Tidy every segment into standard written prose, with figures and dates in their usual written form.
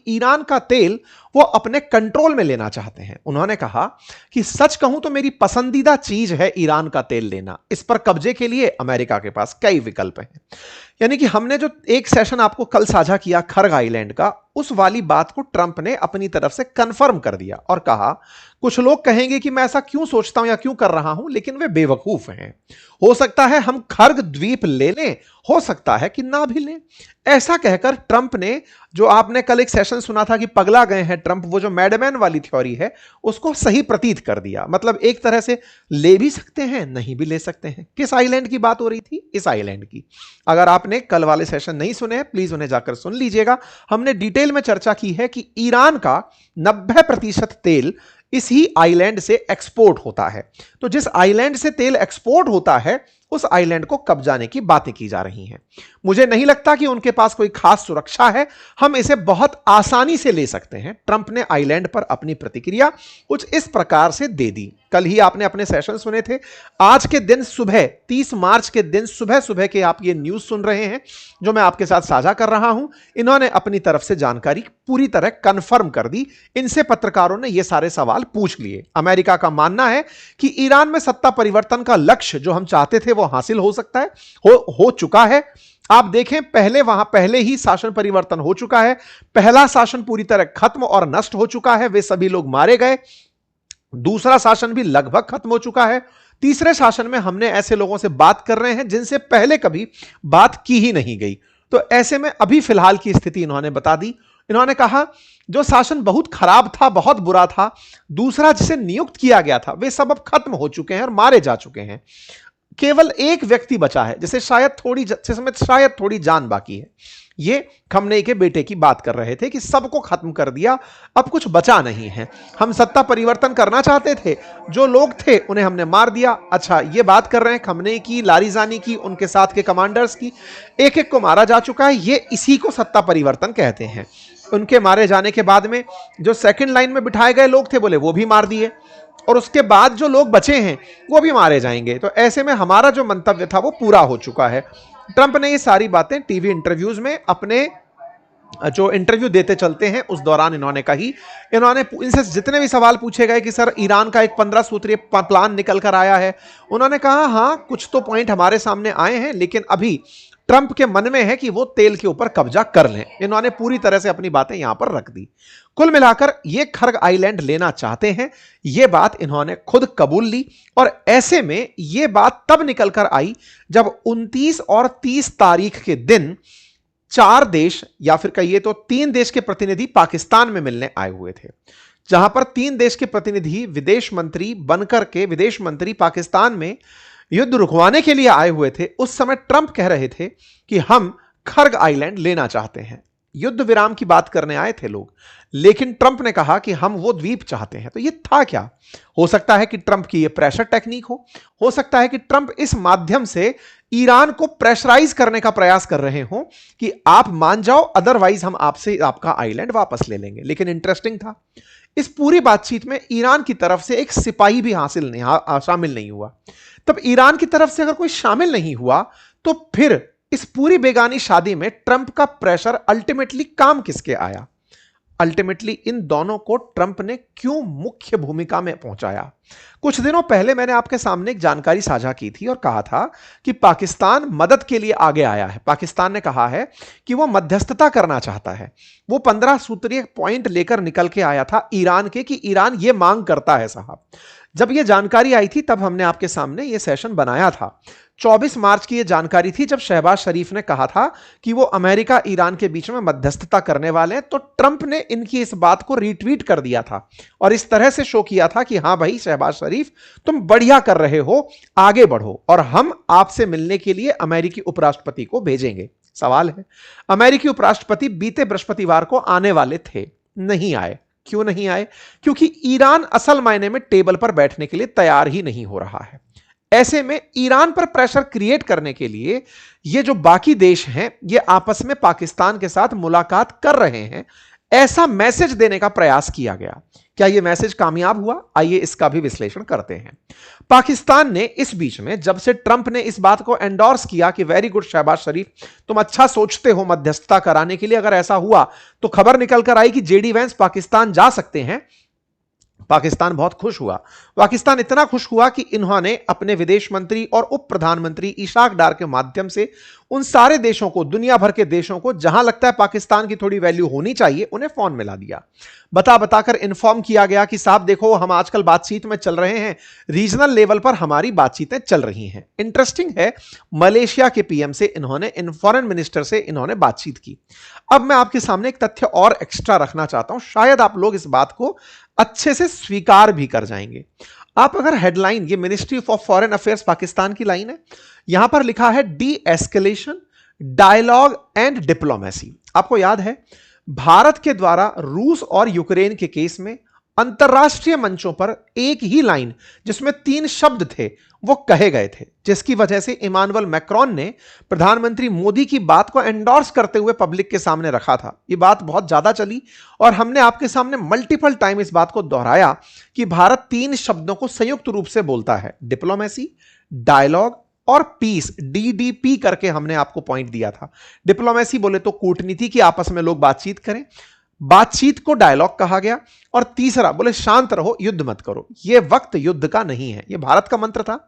Iran का तेल वो अपने कंट्रोल में लेना चाहते हैं। उन्होंने कहा कि सच कहूं तो मेरी पसंदीदा चीज है ईरान का तेल लेना। इस पर कब्जे के लिए अमेरिका के पास कई विकल्प हैं। यानी कि हमने जो एक सेशन आपको कल साझा किया खर्ग आइलैंड का, उस वाली बात को ट्रंप ने अपनी तरफ से कंफर्म कर दिया और कहा कुछ लोग कहेंगे कि मैं ऐसा क्यों सोचता हूं या क्यों कर रहा हूं, लेकिन वे बेवकूफ हैं। हो सकता है हम खर्ग द्वीप ले लें, हो सकता है कि ना भी लें। ऐसा कहकर ट्रंप ने, जो आपने कल एक सेशन सुना था कि पगला गए हैं ट्रंप, वो जो मैडमैन वाली थ्योरी है उसको सही प्रतीत कर दिया। मतलब एक तरह से ले भी सकते हैं, नहीं भी ले सकते हैं। किस आइलैंड की बात हो रही थी? इस आइलैंड की। अगर आपने कल वाले सेशन नहीं सुने हैं, प्लीज उन्हें जाकर सुन लीजिएगा। हमने डिटेल में चर्चा की है कि ईरान का 90% तेल इसी आइलैंड से एक्सपोर्ट होता है। तो जिस आइलैंड से तेल एक्सपोर्ट होता है उस आइलैंड को कब्जाने की बातें की जा रही हैं। मुझे नहीं लगता कि उनके पास कोई खास सुरक्षा है, हम इसे बहुत आसानी से ले सकते हैं। ट्रंप ने आइलैंड पर अपनी प्रतिक्रिया कुछ इस प्रकार से दे दी। कल ही आपने अपने सेशन सुने थे। आज के दिन सुबह 30 मार्च के दिन सुबह सुबह के आप ये न्यूज सुन रहे हैं जो मैं आपके साथ साझा कर रहा हूं। इन्होंने अपनी तरफ से जानकारी पूरी तरह कंफर्म कर दी। इनसे पत्रकारों ने ये सारे सवाल पूछ लिए। अमेरिका का मानना है कि ईरान में सत्ता परिवर्तन का लक्ष्य जो हम चाहते थे वो हासिल हो सकता है, हो चुका है। आप देखें, पहले ही शासन परिवर्तन हो चुका है। पहला शासन पूरी तरह खत्म और नष्ट हो चुका है, वे सभी लोग मारे गए। दूसरा शासन भी लगभग खत्म हो चुका है। तीसरे शासन में हमने ऐसे लोगों से बात कर रहे हैं जिनसे पहले कभी बात की ही नहीं गई। तो ऐसे में अभी फिलहाल की स्थिति इन्होंने बता दी। इन्होंने कहा जो शासन बहुत खराब था, बहुत बुरा था, दूसरा जिसे नियुक्त किया गया था, वे सब अब खत्म हो चुके हैं और मारे जा चुके हैं। केवल एक व्यक्ति बचा है जिसमें शायद थोड़ी जान बाकी है। ये खमनेई के बेटे की बात कर रहे थे कि सबको खत्म कर दिया, अब कुछ बचा नहीं है। हम सत्ता परिवर्तन करना चाहते थे, जो लोग थे उन्हें हमने मार दिया। अच्छा, ये बात कर रहे हैं खमनेई की, लारिजानी की, उनके साथ के कमांडर्स की। एक एक को मारा जा चुका है। ये इसी को सत्ता परिवर्तन कहते हैं। उनके मारे जाने के बाद में जो सेकंड लाइन में बिठाए गए लोग थे, बोले वो भी मार दिए, और उसके बाद जो लोग बचे हैं वो भी मारे जाएंगे। तो ऐसे में हमारा जो मंतव्य था वो पूरा हो चुका है। ट्रंप ने ये सारी बातें टीवी इंटरव्यूज में अपने जो इंटरव्यू देते चलते हैं उस दौरान इन्होंने कही। इनसे जितने भी सवाल पूछे गए कि सर ईरान का एक 15 सूत्रीय प्लान निकल कर आया है, उन्होंने कहा हाँ कुछ तो पॉइंट हमारे सामने आए हैं, लेकिन अभी ट्रंप के मन में है कि वो तेल के ऊपर कब्जा कर लें। इन्होंने पूरी तरह से अपनी बातें यहां पर रख दी। कुल मिलाकर ये खर्ग आइलैंड लेना चाहते हैं, ये बात इन्होंने खुद कबूल ली। और ऐसे में ये बात तब निकल कर आई जब 29 और 30 तारीख के दिन 4 देश, या फिर कहिए तो 3 देश के प्रतिनिधि पाकिस्तान में मिलने आए हुए थे। जहां पर 3 देश के प्रतिनिधि विदेश मंत्री बनकर के विदेश मंत्री पाकिस्तान में युद्ध रुकवाने के लिए आए हुए थे। उस समय ट्रंप कह रहे थे कि हम खर्ग आइलैंड लेना चाहते हैं। युद्ध विराम की बात करने आए थे लोग, लेकिन ट्रंप ने कहा कि हम वो द्वीप चाहते हैं। तो ये था क्या? हो सकता है कि ट्रंप की ये प्रेशर टेक्निक हो सकता है कि ट्रंप इस माध्यम से ईरान को प्रेशराइज करने का प्रयास कर रहे हो कि आप मान जाओ, अदरवाइज हम आपसे आपका आइलैंड वापस ले लेंगे। लेकिन इंटरेस्टिंग था, इस पूरी बातचीत में ईरान की तरफ से एक सिपाही भी शामिल नहीं हुआ। तब ईरान की तरफ से अगर कोई शामिल नहीं हुआ तो फिर इस पूरी बेगानी शादी में ट्रंप का प्रेशर अल्टीमेटली काम किसके आया? अल्टीमेटली इन दोनों को ट्रंप ने क्यों मुख्य भूमिका में पहुंचाया? कुछ दिनों पहले मैंने आपके सामने एक जानकारी साझा की थी और कहा था कि पाकिस्तान मदद के लिए आगे आया है। पाकिस्तान ने कहा है कि वो मध्यस्थता करना चाहता है। वो 15 सूत्रीय पॉइंट लेकर निकल के आया था ईरान के कि ईरान ये मांग करता है साहब। जब ये जानकारी आई थी तब हमने आपके सामने ये सेशन बनाया था। 24 मार्च की ये जानकारी थी जब शहबाज शरीफ ने कहा था कि वो अमेरिका ईरान के बीच में मध्यस्थता करने वाले हैं। तो ट्रंप ने इनकी इस बात को रीट्वीट कर दिया था और इस तरह से शो किया था कि हाँ भाई शहबाज शरीफ, तुम बढ़िया कर रहे हो, आगे बढ़ो और हम आपसे मिलने के लिए अमेरिकी उपराष्ट्रपति को भेजेंगे। सवाल है, अमेरिकी उपराष्ट्रपति बीते बृहस्पतिवार को आने वाले थे, नहीं आए। क्यों नहीं आए? क्योंकि ईरान असल मायने में टेबल पर बैठने के लिए तैयार ही नहीं हो रहा है। ऐसे में ईरान पर प्रेशर क्रिएट करने के लिए ये जो बाकी देश हैं ये आपस में पाकिस्तान के साथ मुलाकात कर रहे हैं। ऐसा मैसेज देने का प्रयास किया गया। क्या यह मैसेज कामयाब हुआ? आइए इसका भी विश्लेषण करते हैं। पाकिस्तान ने इस बीच में, जब से ट्रंप ने इस बात को एंडोर्स किया कि वेरी गुड शहबाज शरीफ, तुम अच्छा सोचते हो मध्यस्थता कराने के लिए, अगर ऐसा हुआ तो खबर निकल कर आई कि जेडी वैंस पाकिस्तान जा सकते हैं, पाकिस्तान बहुत खुश हुआ। पाकिस्तान इतना खुश हुआ कि इन्होंने अपने विदेश मंत्री और उप प्रधानमंत्री इशाक डार के माध्यम से उन सारे देशों को, दुनिया भर के देशों को जहां लगता है पाकिस्तान की थोड़ी वैल्यू होनी चाहिए, उन्हें फोन मिला दिया। बताकर इन्फॉर्म किया गया कि साहब देखो, हम आजकल बातचीत में चल रहे हैं, रीजनल लेवल पर हमारी बातचीतें चल रही हैं। इंटरेस्टिंग है, मलेशिया के पीएम से इन्होंने, फॉरेन मिनिस्टर से इन्होंने बातचीत की। अब मैं आपके सामने एक तथ्य और एक्स्ट्रा रखना चाहता हूं, शायद आप लोग इस बात को अच्छे से स्वीकार भी कर जाएंगे। आप अगर हेडलाइन, ये ministry of foreign affairs Pakistan की लाइन है, यहां पर लिखा है de escalation, dialogue and diplomacy. आपको याद है, भारत के द्वारा रूस और यूक्रेन के केस में अंतरराष्ट्रीय मंचों पर एक ही लाइन, जिसमें 3 शब्द थे, वो कहे गए थे, जिसकी वजह से इमानुएल मैक्रोन ने प्रधानमंत्री मोदी की बात को एंडोर्स करते हुए पब्लिक के सामने रखा था। ये बात बहुत ज्यादा चली और हमने आपके सामने मल्टीपल टाइम इस बात को दोहराया कि भारत 3 शब्दों को संयुक्त रूप से बोलता है, डिप्लोमेसी, डायलॉग और पीस, डीडीपी करके हमने आपको पॉइंट दिया था। डिप्लोमेसी बोले तो कूटनीति की, आपस में लोग बातचीत करें, बातचीत को डायलॉग कहा गया, और तीसरा बोले शांत रहो, युद्ध मत करो। यह वक्त युद्ध का नहीं है, यह भारत का मंत्र था।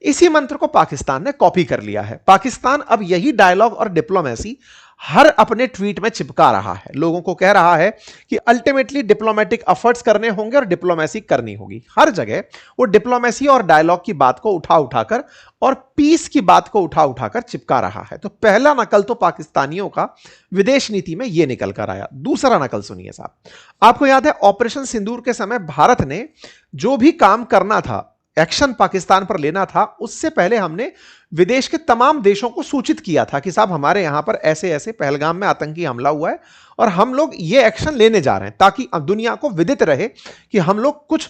इसी मंत्र को पाकिस्तान ने कॉपी कर लिया है। पाकिस्तान अब यही डायलॉग और डिप्लोमेसी हर अपने ट्वीट में चिपका रहा है, लोगों को कह रहा है कि अल्टीमेटली डिप्लोमेटिक एफर्ट्स करने होंगे और डिप्लोमेसी करनी होगी। हर जगह वो डिप्लोमेसी और डायलॉग की बात को उठाकर और पीस की बात को उठाकर चिपका रहा है। तो पहला नकल तो पाकिस्तानियों का विदेश नीति में यह निकल कर आया। दूसरा नकल सुनिए साहब, आपको याद है ऑपरेशन सिंदूर के समय भारत ने जो भी काम करना था, एक्शन पाकिस्तान पर लेना था, उससे पहले हमने विदेश के तमाम देशों को सूचित किया था कि साहब हमारे यहां पर ऐसे ऐसे पहलगाम में आतंकी हमला हुआ है और हम लोग ये एक्शन लेने जा रहे हैं, ताकि अब दुनिया को विदित रहे कि हम लोग कुछ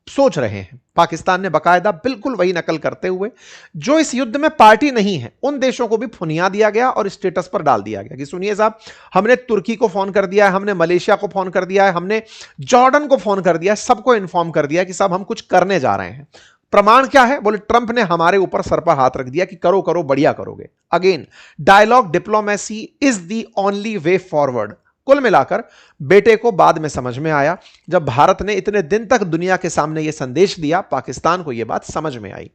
सोच रहे हैं। पाकिस्तान ने बकायदा बिल्कुल वही नकल करते हुए, जो इस युद्ध में पार्टी नहीं है, उन देशों को भी फुनिया दिया गया और स्टेटस पर डाल दिया गया कि सुनिए साहब, हमने तुर्की को फोन कर दिया है, हमने मलेशिया को फोन कर दिया है, हमने जॉर्डन को फोन कर दिया है, सबको इन्फॉर्म कर दिया कि साहब हम कुछ करने जा रहे हैं। प्रमाण क्या है? बोले ट्रंप ने हमारे ऊपर सर पर हाथ रख दिया कि करो करो, बढ़िया करोगे। Again, dialogue diplomacy is the only way forward. कुल मिलाकर बेटे को बाद में समझ में आया, जब भारत ने इतने दिन तक दुनिया के सामने यह संदेश दिया, पाकिस्तान को यह बात समझ में आई।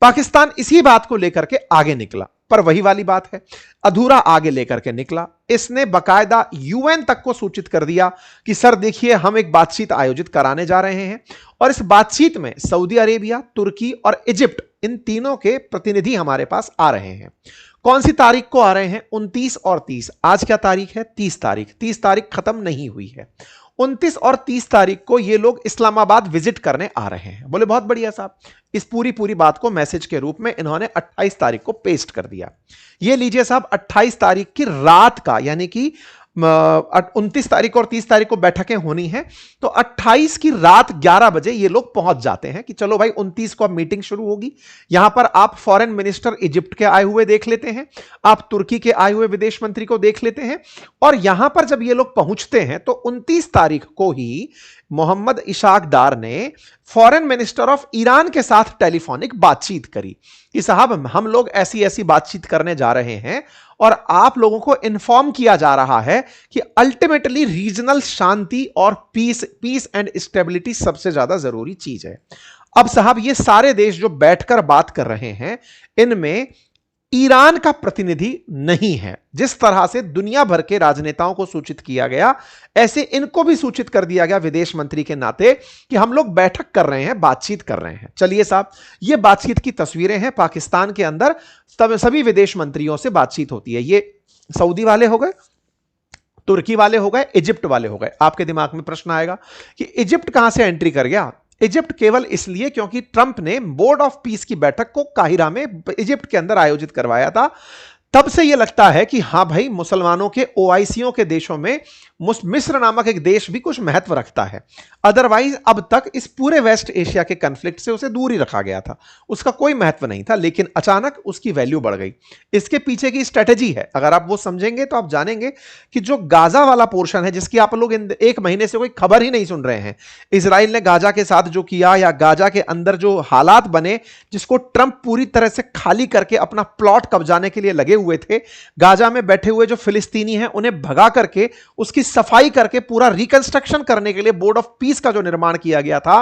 पाकिस्तान इसी बात को लेकर के आगे निकला, पर वही वाली बात है, अधूरा आगे लेकर के निकला। इसने बकायदा यूएन तक को सूचित कर दिया कि सर देखिए, हम एक बातचीत आयोजित कराने जा रहे हैं और इस बातचीत में सऊदी अरेबिया, तुर्की और इजिप्ट, इन तीनों के प्रतिनिधि हमारे पास आ रहे हैं। कौन सी तारीख को आ रहे हैं? 29 और 30। आज क्या तारीख है? 30 तारीख। 30 तारीख खत्म नहीं हुई है। 29 और 30 तारीख को ये लोग इस्लामाबाद विजिट करने आ रहे हैं। बोले बहुत बढ़िया साहब। इस पूरी बात को मैसेज के रूप में इन्होंने 28 तारीख को पेस्ट कर दिया। ये लीजिए साहब, 28 तारीख की रात का, यानी कि 29 तारीख और 30 तारीख को बैठकें होनी है, तो 28 की रात 11 बजे ये लोग पहुंच जाते हैं कि चलो भाई 29 को अब मीटिंग शुरू होगी। यहां पर आप फॉरेन मिनिस्टर इजिप्ट के आए हुए देख लेते हैं, आप तुर्की के आए हुए विदेश मंत्री को देख लेते हैं, और यहां पर जब ये लोग पहुंचते हैं तो 29 तारीख को ही मोहम्मद इशाक डार ने फॉरेन मिनिस्टर ऑफ ईरान के साथ टेलीफोनिक बातचीत करी कि साहब हम लोग ऐसी ऐसी बातचीत करने जा रहे हैं और आप लोगों को इन्फॉर्म किया जा रहा है कि अल्टीमेटली रीजनल शांति और पीस एंड स्टेबिलिटी सबसे ज्यादा जरूरी चीज है। अब साहब ये सारे देश जो बैठकर बात कर रहे हैं, इनमें ईरान का प्रतिनिधि नहीं है। जिस तरह से दुनिया भर के राजनेताओं को सूचित किया गया, ऐसे इनको भी सूचित कर दिया गया विदेश मंत्री के नाते कि हम लोग बैठक कर रहे हैं, बातचीत कर रहे हैं। चलिए साहब, ये बातचीत की तस्वीरें हैं। पाकिस्तान के अंदर सभी विदेश मंत्रियों से बातचीत होती है। ये सऊदी वाले हो गए, तुर्की वाले हो गए, इजिप्ट वाले हो गए। आपके दिमाग में प्रश्न आएगा कि इजिप्ट कहां से एंट्री कर गया? इजिप्ट केवल इसलिए क्योंकि ट्रंप ने बोर्ड ऑफ पीस की बैठक को काहिरा में इजिप्ट के अंदर आयोजित करवाया था, तब से यह लगता है कि हां भाई, मुसलमानों के ओआईसीओ के देशों में मिस्र नामक एक देश भी कुछ महत्व रखता है। अदरवाइज अब तक इस पूरे वेस्ट एशिया के कन्फ्लिक्ट से उसे दूर ही रखा गया था, उसका कोई महत्व नहीं था, लेकिन अचानक उसकी वैल्यू बढ़ गई। इसके पीछे की स्ट्रेटेजी है, अगर आप वो समझेंगे तो आप जानेंगे कि जो गाजा वाला पोर्शन है, जिसकी आप लोग एक महीने से कोई खबर ही नहीं सुन रहे हैं, इजराइल ने गाजा के साथ जो किया या गाजा के अंदर जो हालात बने, जिसको ट्रंप पूरी तरह से खाली करके अपना प्लॉट कब्जाने के लिए लगे हुए थे, गाजा में बैठे हुए जो फिलिस्तीनी हैं उन्हें भगा करके उसकी सफाई करके पूरा रिकंस्ट्रक्शन करने के लिए बोर्ड ऑफ पीस का जो निर्माण किया गया था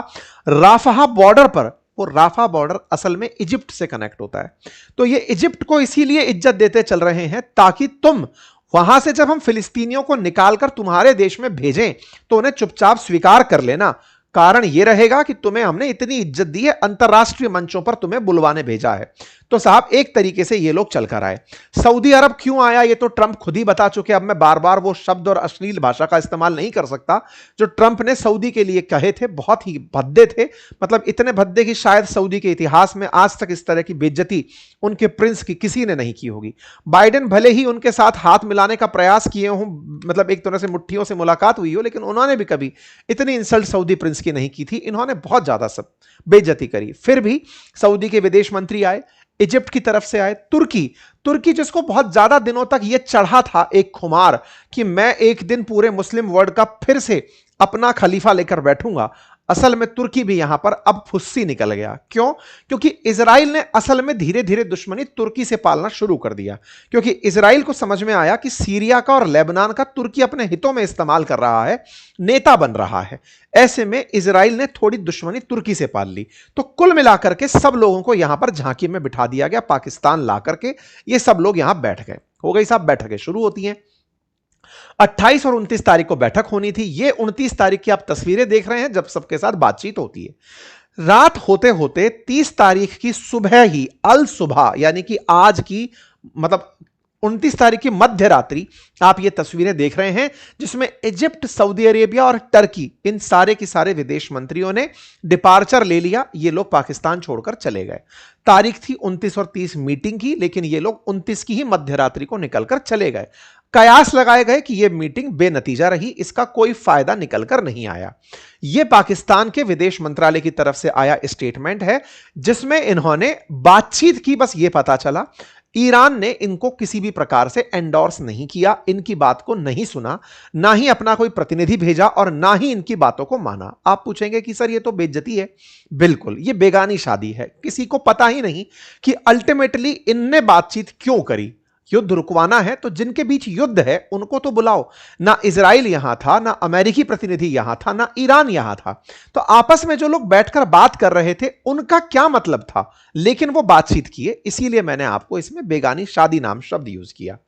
राफा बॉर्डर पर। वो राफा बॉर्डर असल में इजिप्ट से कनेक्ट होता है, तो ये इजिप्ट को इसीलिए इज्जत देते चल रहे हैं ताकि तुम वहां से जब हम फिलिस्तीनियों को निकालकर तुम्हारे देश में भेजें तो उन्हें चुपचाप स्वीकार कर लेना। कारण यह रहेगा कि तुम्हें हमने इतनी इज्जत दी है, अंतरराष्ट्रीय मंचों पर तुम्हें बुलवाने भेजा है। तो साहब एक तरीके से ये लोग चलकर आए। सऊदी अरब क्यों आया ये तो ट्रंप खुद ही बता चुके, अब मैं बार बार वो शब्द और अश्लील भाषा का इस्तेमाल नहीं कर सकता जो ट्रंप ने सऊदी के लिए कहे थे, बहुत ही भद्दे थे, मतलब इतने भद्दे कि शायद सऊदी के इतिहास में आज तक इस तरह की बेइज्जती उनके प्रिंस की किसी ने नहीं की होगी। बाइडेन भले ही उनके साथ हाथ मिलाने का प्रयास किए हों, मतलब एक तरह से मुट्ठियों से मुलाकात हुई हो, लेकिन उन्होंने भी कभी इतनी इंसल्ट सऊदी प्रिंस की नहीं की थी। इन्होंने बहुत ज्यादा सब बेइज्जती करी। फिर भी सऊदी के विदेश मंत्री आए, इजिप्ट की तरफ से आए, तुर्की जिसको बहुत ज्यादा दिनों तक यह चढ़ा था एक खुमार कि मैं एक दिन पूरे मुस्लिम वर्ल्ड का फिर से अपना खलीफा लेकर बैठूंगा, असल में तुर्की भी यहां पर अब फुस्सी निकल गया। क्यों? क्योंकि इजराइल ने असल में धीरे धीरे दुश्मनी तुर्की से पालना शुरू कर दिया, क्योंकि इजराइल को समझ में आया कि सीरिया का और लेबनान का तुर्की अपने हितों में इस्तेमाल कर रहा है, नेता बन रहा है। ऐसे में इजराइल ने थोड़ी दुश्मनी तुर्की से पाल ली। तो कुल मिलाकर के सब लोगों को यहां पर झांकी में बिठा दिया गया, पाकिस्तान ला करके ये सब लोग यहां बैठ गए। हो गई साहब, बैठकें शुरू होती हैं। 28 और 29 तारीख को बैठक होनी थी। ये 29 तारीख की आप तस्वीरें देख रहे हैं जब सबके साथ बातचीत होती है। रात होते होते 30 तारीख की सुबह ही, अल सुबह यानी कि आज की, मतलब 29 तारीख की मध्य रात्रि आप ये तस्वीरें देख रहे हैं जिसमें इजिप्ट, सऊदी अरेबिया और टर्की, इन सारे के सारे विदेश मंत्रियों ने डिपार्चर ले लिया। ये लोग पाकिस्तान छोड़कर चले गए। तारीख थी 29 और 30 मीटिंग की, लेकिन ये लोग 29 की ही मध्य रात्रि को निकलकर चले गए। कयास लगाए गए कि यह मीटिंग बेनतीजा रही, इसका कोई फायदा निकलकर नहीं आया। यह पाकिस्तान के विदेश मंत्रालय की तरफ से आया स्टेटमेंट है जिसमें इन्होंने बातचीत की, बस यह पता चला। ईरान ने इनको किसी भी प्रकार से एंडोर्स नहीं किया, इनकी बात को नहीं सुना, ना ही अपना कोई प्रतिनिधि भेजा और ना ही इनकी बातों को माना। आप पूछेंगे कि सर ये तो बेइज्जती है। बिल्कुल, ये बेगानी शादी है, किसी को पता ही नहीं कि अल्टीमेटली इनने बातचीत क्यों करी। युद्ध रुकवाना है तो जिनके बीच युद्ध है उनको तो बुलाओ। ना इजराइल यहां था, ना अमेरिकी प्रतिनिधि यहां था, ना ईरान यहां था। तो आपस में जो लोग बैठकर बात कर रहे थे उनका क्या मतलब था, लेकिन वो बातचीत किए, इसीलिए मैंने आपको इसमें बेगानी शादी नाम शब्द यूज किया।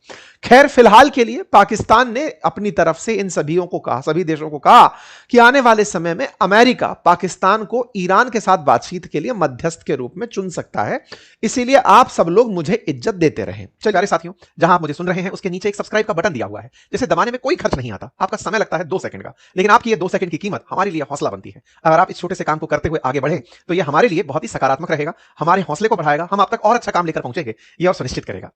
खैर, फिलहाल के लिए पाकिस्तान ने अपनी तरफ से इन सभी देशों को कहा कि आने वाले समय में अमेरिका पाकिस्तान को ईरान के साथ बातचीत के लिए मध्यस्थ के रूप में चुन सकता है। इसीलिए आप सब लोग मुझे इज्जत देते रहें। चलिए प्यारे साथियों, जहां आप मुझे सुन रहे हैं उसके नीचे एक सब्सक्राइब का बटन दिया हुआ है, जिसे दबाने में कोई खर्च नहीं आता, आपका समय लगता है 2 सेकंड का, लेकिन आपकी ये 2 सेकंड की कीमत हमारे लिए हौसला बनती है। अगर आप इस छोटे से काम को करते हुए आगे बढ़े तो यह हमारे लिए बहुत ही सकारात्मक रहेगा, हमारे हौसले को बढ़ाएगा, हम आप तक और अच्छा काम लेकर पहुंचेंगे, यह और सुनिश्चित करेगा।